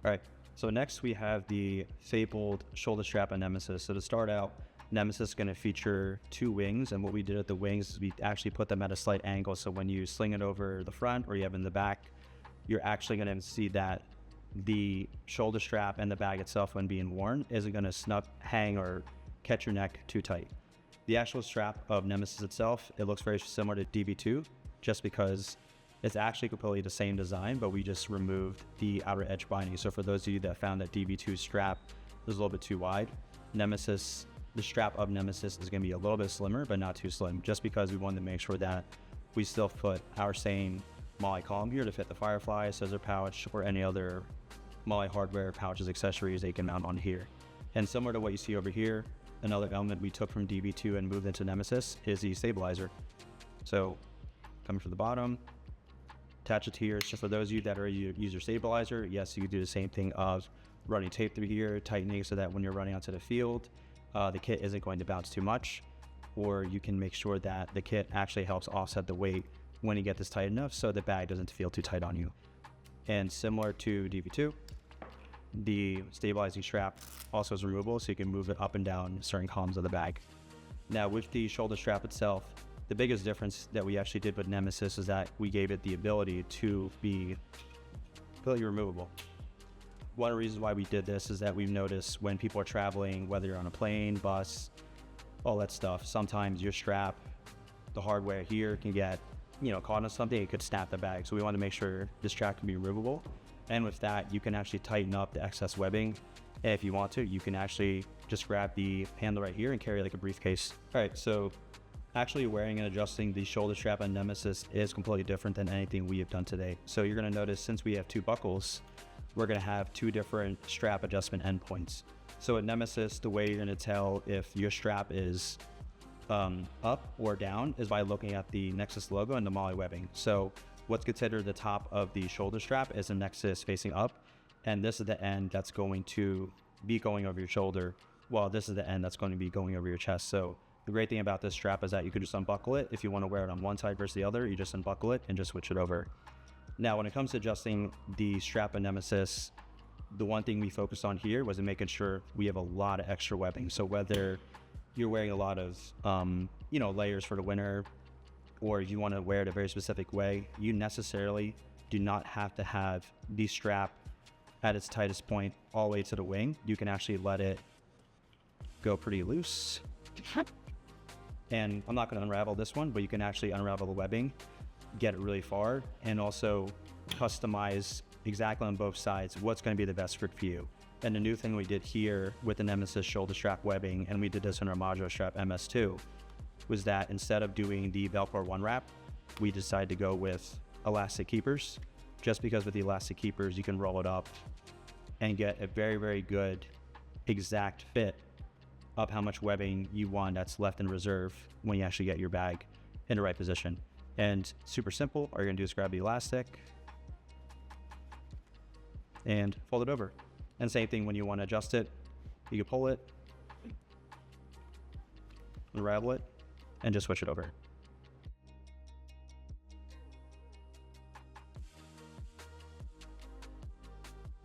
All right, so next we have the fabled shoulder strap on Nemesis. So to start out, Nemesis is going to feature two wings, and what we did at the wings is we actually put them at a slight angle, so when you sling it over the front or you have it in the back, you're actually going to see that the shoulder strap and the bag itself, when being worn, isn't going to hang or catch your neck too tight. The actual strap of Nemesis itself, it looks very similar to DB2, just because it's actually completely the same design, but we just removed the outer edge binding. So for those of you that found that DB2 strap was a little bit too wide, Nemesis, the strap of Nemesis is going to be a little bit slimmer, but not too slim, just because we wanted to make sure that we still put our same MOLLE column here to fit the Firefly, scissor pouch, or any other MOLLE hardware, pouches, accessories that you can mount on here. And similar to what you see over here, another element we took from DB2 and moved into Nemesis is the stabilizer. So coming from the bottom, attach it to here. So for those of you that are user stabilizer, yes, you can do the same thing of running tape through here, tightening so that when you're running onto the field, the kit isn't going to bounce too much, or you can make sure that the kit actually helps offset the weight when you get this tight enough so the bag doesn't feel too tight on you. And similar to DB2, the stabilizing strap also is removable, so you can move it up and down certain columns of the bag. Now with the shoulder strap itself, the biggest difference that we actually did with Nemesis is that we gave it the ability to be completely removable. One of the reasons why we did this is that we've noticed when people are traveling, whether you're on a plane, bus, all that stuff, sometimes your strap, the hardware here can get, caught on something, it could snap the bag. So we want to make sure this strap can be removable. And with that, you can actually tighten up the excess webbing. And if you want to, you can actually just grab the handle right here and carry like a briefcase. All right, so actually wearing and adjusting the shoulder strap on Nemesis is completely different than anything we have done today. So you're going to notice, since we have two buckles, we're going to have two different strap adjustment endpoints. So at Nemesis, the way you're going to tell if your strap is up or down is by looking at the Nexus logo and the MOLLE webbing. So what's considered the top of the shoulder strap is the Nexus facing up, and this is the end that's going to be going over your shoulder, while this is the end that's going to be going over your chest. So the great thing about this strap is that you could just unbuckle it. If you want to wear it on one side versus the other, you just unbuckle it and just switch it over. Now, when it comes to adjusting the strap of Nemesis, the one thing we focused on here was making sure we have a lot of extra webbing. So whether you're wearing a lot of, layers for the winter, or if you want to wear it a very specific way, you necessarily do not have to have the strap at its tightest point all the way to the wing. You can actually let it go pretty loose. And I'm not going to unravel this one, but you can actually unravel the webbing, get it really far, and also customize exactly on both sides what's going to be the best fit for you. And the new thing we did here with the Nemesis shoulder strap webbing, and we did this in our modular strap MS2, was that instead of doing the Velcro one wrap, we decided to go with elastic keepers, just because with the elastic keepers, you can roll it up and get a very, very good exact fit of how much webbing you want that's left in reserve when you actually get your bag in the right position. And super simple, all you're gonna do is grab the elastic and fold it over. And same thing when you want to adjust it, you can pull it, unravel it, and just switch it over.